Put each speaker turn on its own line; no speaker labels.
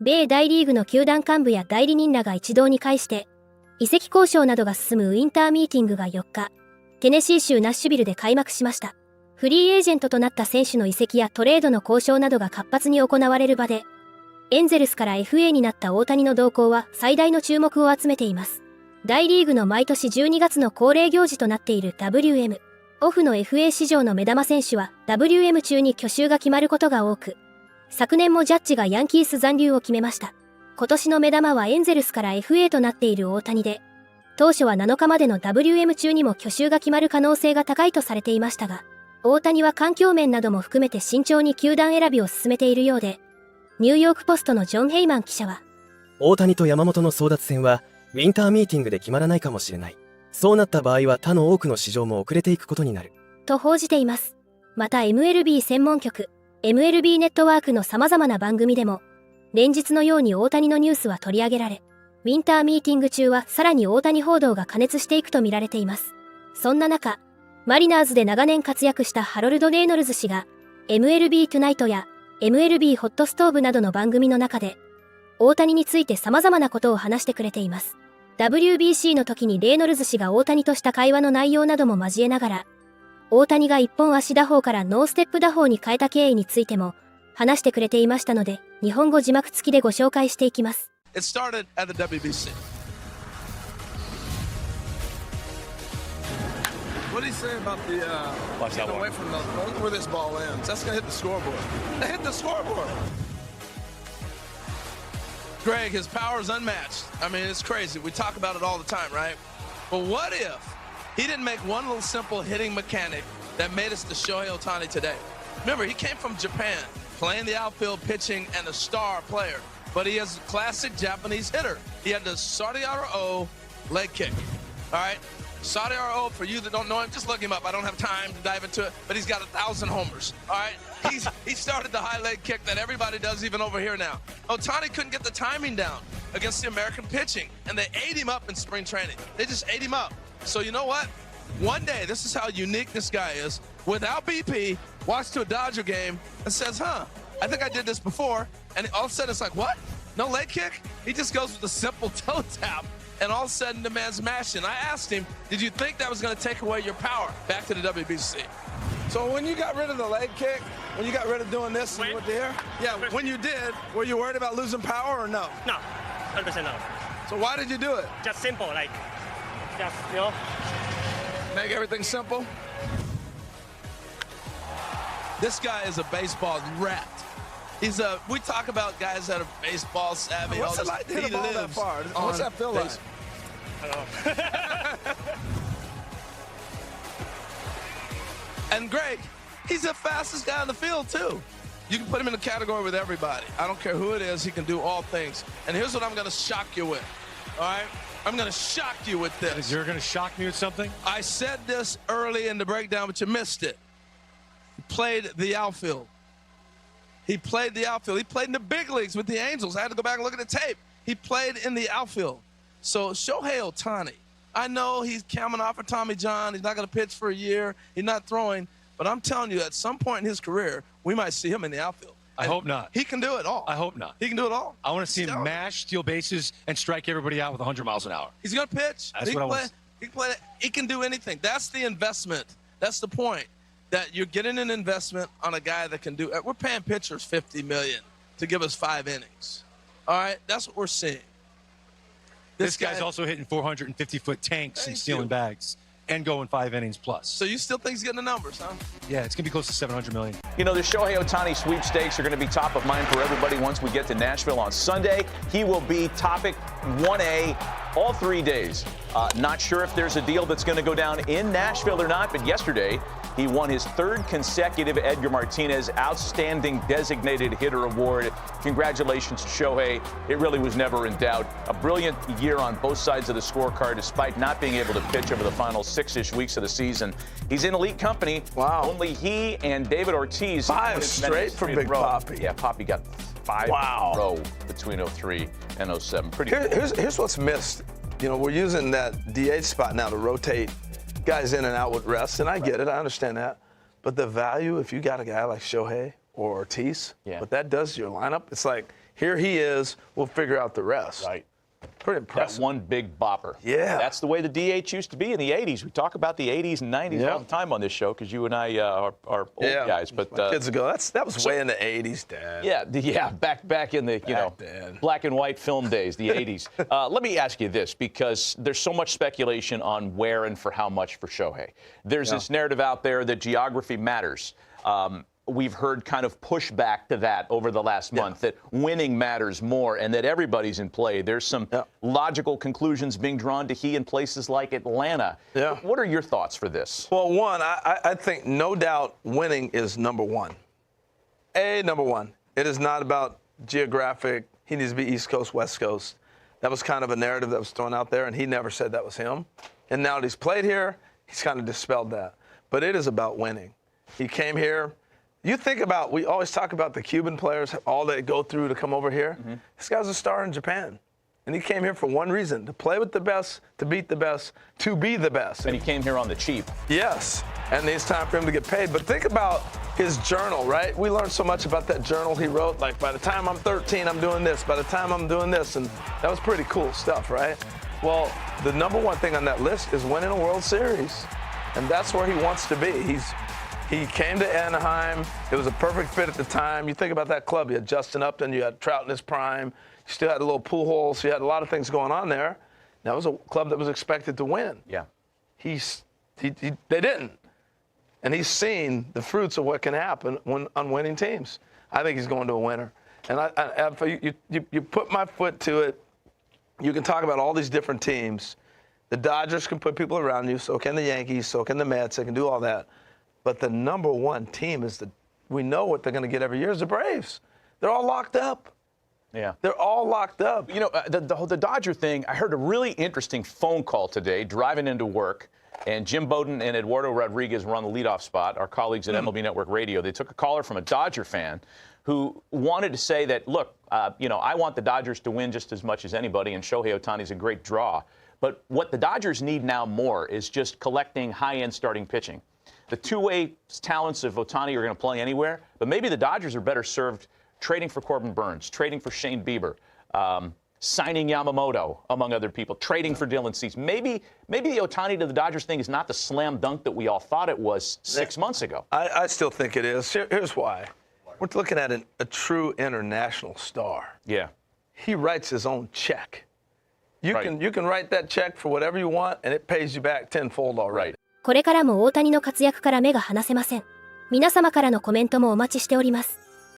米大リーグの球団幹部や代理人らが一堂に会して、移籍交渉などが進むウィンターミーティングが4日、テネシー州ナッシュビルで開幕しました。フリーエージェントとなった選手の移籍やトレードの交渉などが活発に行われる場で、エンゼルスから FA になった大谷の動向は最大の注目を集めています。大リーグの毎年12月の恒例行事となっている WM、オフの FA 市場の目玉選手は WM 中に去就が決まることが多く、昨年もジャッジがヤンキース残留を決めました。今年の目玉はエンゼルスから FA となっている大谷で、当初は7日までの WM 中にも去就が決まる可能性が高いとされていましたが、大谷は環境面なども含めて慎重に球団選びを進めているようで、ニューヨークポストのジョン・ヘイマン記者は、
大谷と山本の争奪戦はウィンターミーティングで決まらないかもしれない。そうなった場合は他の多くの市場も遅れていくことになる。
と報じています。また MLB 専門局、MLB ネットワークの様々な番組でも、連日のように大谷のニュースは取り上げられ、ウィンターミーティング中はさらに大谷報道が過熱していくと見られています。そんな中、マリナーズで長年活躍したハロルド・レイノルズ氏が、MLB トゥナイトや MLB ホットストーブなどの番組の中で、大谷について様々なことを話してくれています。WBC の時にレイノルズ氏が大谷とした会話の内容なども交えながら、大谷が一本足打法からノーステップ打法に変えた経緯についても話してくれていましたので、日本語字幕付きでご紹介していきます。
It started at the WBC. What did he say about the getting away from the where this ball ends? That's gonna hit the scoreboard. That hit the scoreboard. Greg, his power is unmatched. I mean, it's crazy. We talk about it all the time, right? But what if he didn't make one little simple hitting mechanic that made us the Shohei Ohtani today? Remember, he came from Japan, playing the outfield, pitching, and a star player. But he is a classic Japanese hitter. He had the Saudi-Ara-O leg kick. All right? Saudi-Ara-O, for you that don't know him, just look him up. I don't have time to dive into it, but he's got 1,000 homers. All right? He started the high leg kick that everybody does even over here now. Ohtani couldn't get the timing down against the American pitching, and they ate him up in spring training. They just ate him up. So you know what? One day, this is how unique this guy is. Without BP, walks to a Dodger game and says, I think I did this before. And all of a sudden, it's like, what? No leg kick? He just goes with a simple toe tap. And all of a sudden, the man's mashing. I asked him, did you think that was going to take away your power back to the WBC? So when you got rid of the leg kick, when you got rid of doing this and what there? Yeah, when you did, were you worried about losing power or no?
No, 100% no.
So why did you do it?
Just simple, like, just,
Make everything simple? This guy is a baseball rat. We talk about guys that are baseball savvy.
What's it like to hit a ball that far? What's that feel like?
I don't know.
And Greg, he's the fastest guy in the field too. You can put him in a category with everybody. I don't care who it is, he can do all things. And here's what I'm gonna shock you with, all right? I'm gonna shock you with this.
You're gonna shock me with something?
I said this early in the breakdown, but you missed it. He played the outfield. He played the outfield. He played in the big leagues with the Angels. I had to go back and look at the tape. He played in the outfield. So Shohei Ohtani, I know he's coming off of Tommy John. He's not going to pitch for a year. He's not throwing. But I'm telling you, at some point in his career, we might see him in the outfield.
I hope not.
He can do it all.
I hope not.
He can do it all.
I want to see him mash, steal bases, and strike everybody out with 100 miles an hour.
He's going to pitch.
That's what I want.
He can play. He can do anything. That's the investment. That's the point. That you're getting an investment on a guy that can do. We're paying pitchers $50 million to give us 5 innings. All right, that's what we're seeing.
This guy's also hitting 450-foot tanks and stealing bags and going 5 innings plus.
So you still think he's getting the numbers, huh?
Yeah, it's gonna be close to $700 million.
You know, the Shohei Ohtani sweepstakes are going to be top of mind for everybody once we get to Nashville on Sunday. He will be topic 1A all 3 days. Not sure if there's a deal that's going to go down in Nashville or not, but yesterday he won his 3rd consecutive Edgar Martinez Outstanding Designated Hitter Award. Congratulations to Shohei. It really was never in doubt. A brilliant year on both sides of the scorecard, despite not being able to pitch over the final 6-ish weeks of the season. He's in elite company.
Wow.
Only he and David Ortiz.
5 straight for Big Papi.
Yeah, Papi got 5 in a row between 03 and 07. Pretty cool.
Here's what's missed. You know, we're using that DH spot now to rotate guys in and out with rest, and I get it. I understand that. But the value, if you got a guy like Shohei or Ortiz.
Yeah.
What that does to your lineup, it's like, here he is, we'll figure out the rest.
Right.
Pretty
That
impressive.
one big bopper.
Yeah.
That's the way the DH used to be in the 80s. We talk about the 80s and 90s all the time on this show because you and I are old guys. But
My kids ago, that was way in the 80s, Dad.
Yeah, back in the
then.
black and white film days, the 80s. Let me ask you this, because there's so much speculation on where and for how much for Shohei. There's this narrative out there that geography matters. We've heard kind of pushback to that over the last month, that winning matters more and that everybody's in play. There's some logical conclusions being drawn to he in places like Atlanta.
Yeah.
What are your thoughts for this?
Well, one, I think no doubt winning is number one. Number one. It is not about geographic. He needs to be East Coast, West Coast. That was kind of a narrative that was thrown out there, and he never said that was him. And now that he's played here, he's kind of dispelled that. But it is about winning. He came here. You think about, we always talk about the Cuban players, all they go through to come over here. This guy's a star in Japan. And he came here for one reason, to play with the best, to beat the best, to be the best.
And he came here on the cheap.
Yes, and it's time for him to get paid. But think about his journal, right? We learned so much about that journal he wrote. Like, by the time I'm 13, I'm doing this. By the time I'm doing this. And that was pretty cool stuff, right? Well, the number one thing on that list is winning a World Series. And that's where he wants to be. He came to Anaheim. It was a perfect fit at the time. You think about that club. You had Justin Upton. You had Trout in his prime. You still had a little Pujols. You had a lot of things going on there. That was a club that was expected to win.
Yeah.
They didn't. And he's seen the fruits of what can happen on winning teams. I think he's going to a winner. And you put my foot to it. You can talk about all these different teams. The Dodgers can put people around you. So can the Yankees. So can the Mets. They can do all that. But the number one team we know what they're going to get every year is the Braves. They're all locked up.
Yeah.
They're all locked up.
You know, the Dodger thing, I heard a really interesting phone call today driving into work, and Jim Bowden and Eduardo Rodriguez were on the leadoff spot, our colleagues at MLB Network Radio. They took a caller from a Dodger fan who wanted to say that, look, I want the Dodgers to win just as much as anybody, and Shohei Ohtani's a great draw. But what the Dodgers need now more is just collecting high-end starting pitching. The two-way talents of Ohtani are going to play anywhere, but maybe the Dodgers are better served trading for Corbin Burns, trading for Shane Bieber, signing Yamamoto, among other people, trading for Dylan Cease. Maybe the Ohtani to the Dodgers thing is not the slam dunk that we all thought it was 6 months ago.
I still think it is. Here's why. We're looking at a true international star.
Yeah.
He writes his own check. You can write that check for whatever you want, and it pays you back tenfold already.
これからも大谷の活躍から目が離せません。皆様からのコメントもお待ちしております。